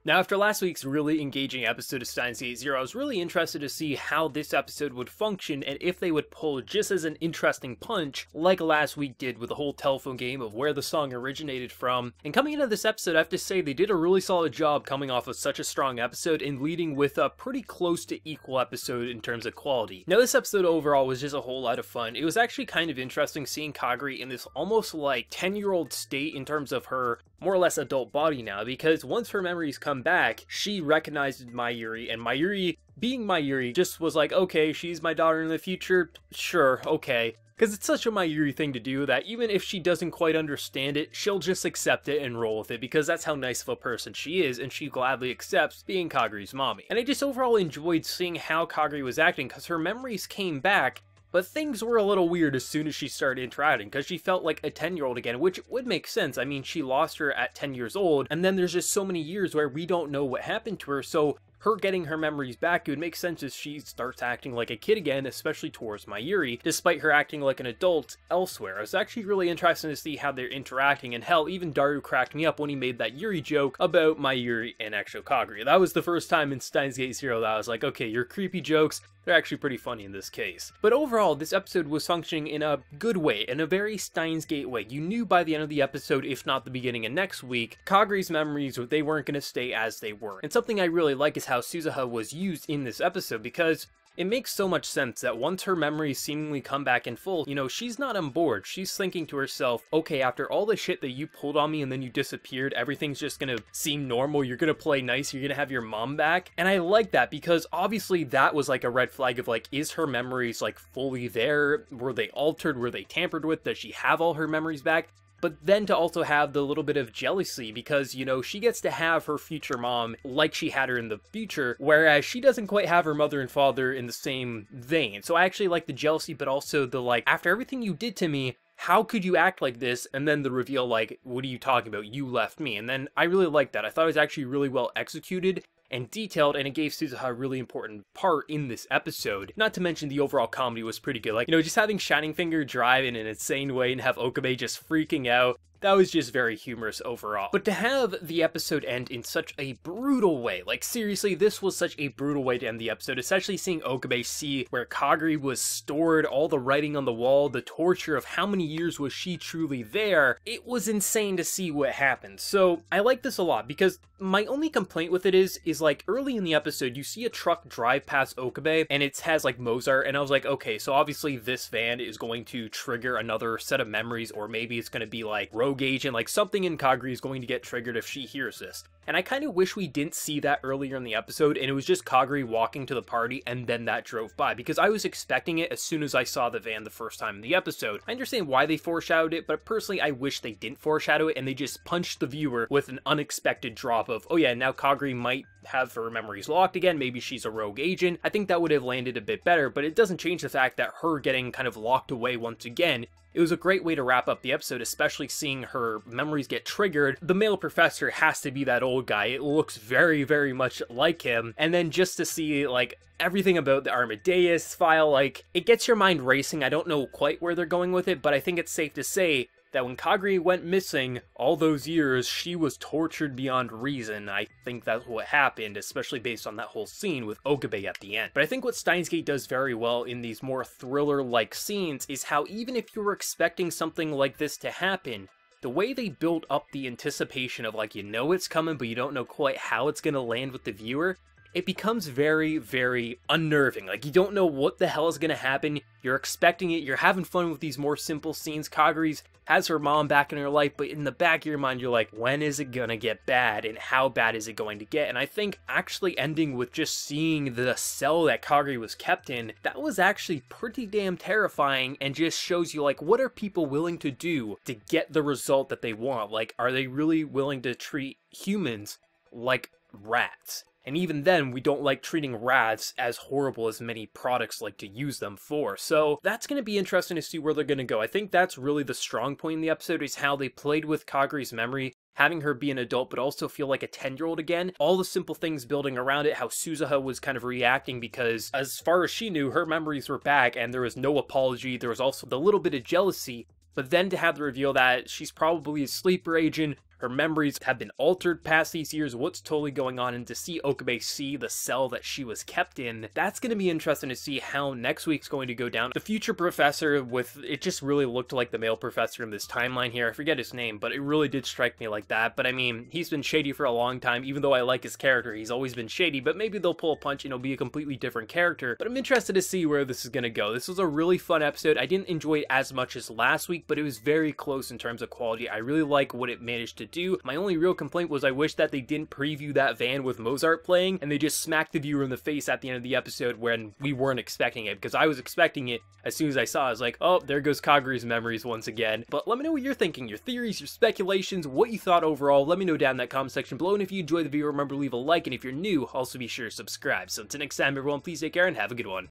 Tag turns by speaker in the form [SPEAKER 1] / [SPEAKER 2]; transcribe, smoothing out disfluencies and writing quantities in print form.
[SPEAKER 1] Now, after last week's really engaging episode of Steins Gate Zero, I was really interested to see how this episode would function and if they would pull just as an interesting punch like last week did with the whole telephone game of where the song originated from. And coming into this episode, I have to say they did a really solid job coming off of such a strong episode and leading with a pretty close to equal episode in terms of quality. Now, this episode overall was just a whole lot of fun. It was actually kind of interesting seeing Kaguri in this almost like 10-year-old state in terms of her more or less adult body now, because once her memories come back, she recognized Mayuri, and Mayuri, being Mayuri, just was like, okay, she's my daughter in the future, sure, okay. Because it's such a Mayuri thing to do that even if she doesn't quite understand it, she'll just accept it and roll with it, because that's how nice of a person she is, and she gladly accepts being Kaguri's mommy. And I just overall enjoyed seeing how Kaguri was acting, because her memories came back, but things were a little weird as soon as she started interacting, because she felt like a 10-year-old again, which would make sense. I mean, she lost her at 10 years old, and then there's just so many years where we don't know what happened to her, so her getting her memories back, it would make sense as she starts acting like a kid again, especially towards Mayuri, despite her acting like an adult elsewhere. It was actually really interesting to see how they're interacting, and hell, even Daru cracked me up when he made that Yuri joke about Mayuri and actual Kaguri. That was the first time in Steins Gate Zero that I was like, okay, your creepy jokes, they're actually pretty funny in this case. But overall, this episode was functioning in a good way, in a very Steins Gate way. You knew by the end of the episode, if not the beginning of next week, Kaguri's memories, they weren't going to stay as they were. And something I really like is how Suzuha was used in this episode, because it makes so much sense that once her memories seemingly come back in full, you know, she's not on board. She's thinking to herself, okay, after all the shit that you pulled on me and then you disappeared, everything's just gonna seem normal, you're gonna play nice, you're gonna have your mom back. And I like that, because obviously that was like a red flag of like, is her memories like fully there? Were they altered? Were they tampered with? Does she have all her memories back? But then to also have the little bit of jealousy, because, you know, she gets to have her future mom like she had her in the future, whereas she doesn't quite have her mother and father in the same vein. So I actually like the jealousy, but also the like, after everything you did to me, how could you act like this? And then the reveal, like, what are you talking about? You left me. And then I really liked that. I thought it was actually really well executed and detailed, and it gave Suzuha a really important part in this episode. Not to mention the overall comedy was pretty good. Like, you know, just having Shining Finger drive in an insane way and have Okabe just freaking out, that was just very humorous overall. But to have the episode end in such a brutal way, like seriously, this was such a brutal way to end the episode, especially seeing Okabe see where Kaguri was stored, all the writing on the wall, the torture of how many years was she truly there. It was insane to see what happened. So I like this a lot, because my only complaint with it is like early in the episode, you see a truck drive past Okabe and it has like Mozart, and I was like, okay, so obviously this van is going to trigger another set of memories, or maybe it's going to be like Rogue Agent, like something in Kaguri is going to get triggered if she hears this. And I kind of wish we didn't see that earlier in the episode, and it was just Kaguri walking to the party and then that drove by, because I was expecting it as soon as I saw the van the first time in the episode. I understand why they foreshadowed it, but personally I wish they didn't foreshadow it and they just punched the viewer with an unexpected drop of, oh yeah, now Kaguri might have her memories locked again, maybe she's a rogue agent. I think that would have landed a bit better, but it doesn't change the fact that her getting kind of locked away once again, it was a great way to wrap up the episode, especially seeing her memories get triggered. The male professor has to be that old guy. It looks very, very much like him. And then just to see, like, everything about the Armadeus file, like, it gets your mind racing. I don't know quite where they're going with it, but I think it's safe to say that when Kaguri went missing all those years, she was tortured beyond reason. I think that's what happened, especially based on that whole scene with Okabe at the end. But I think what Steins Gate does very well in these more thriller-like scenes is how even if you were expecting something like this to happen, the way they build up the anticipation of like, you know it's coming, but you don't know quite how it's gonna land with the viewer, it becomes very, very unnerving. Like, you don't know what the hell is gonna happen, you're expecting it, you're having fun with these more simple scenes. Kaguri's has her mom back in her life, but in the back of your mind, you're like, when is it gonna get bad, and how bad is it going to get? And I think actually ending with just seeing the cell that Kaguri was kept in, that was actually pretty damn terrifying, and just shows you, like, what are people willing to do to get the result that they want? Like, are they really willing to treat humans like rats? And even then, we don't like treating rats as horrible as many products like to use them for. So that's going to be interesting to see where they're going to go. I think that's really the strong point in the episode, is how they played with Kaguri's memory, having her be an adult but also feel like a 10-year-old again. All the simple things building around it, how Suzuha was kind of reacting because as far as she knew, her memories were back and there was no apology. There was also the little bit of jealousy, but then to have the reveal that she's probably a sleeper agent, her memories have been altered past these years, what's totally going on, and to see Okabe see the cell that she was kept in, that's going to be interesting to see how next week's going to go down. The future professor, with it just really looked like the male professor in this timeline here. I forget his name, but it really did strike me like that. But I mean, he's been shady for a long time. Even though I like his character, he's always been shady, but maybe they'll pull a punch and it'll be a completely different character. But I'm interested to see where this is going to go. This was a really fun episode. I didn't enjoy it as much as last week, but it was very close in terms of quality. I really like what it managed to do. My only real complaint was I wish that they didn't preview that van with Mozart playing, and they just smacked the viewer in the face at the end of the episode when we weren't expecting it, because I was expecting it. As soon as I saw it, I was like, oh, there goes Kaguru's memories once again. But let me know what you're thinking, your theories, your speculations, what you thought overall. Let me know down in that comment section below, and if you enjoyed the video, remember to leave a like, and if you're new, also be sure to subscribe. So until next time, everyone, please take care and have a good one.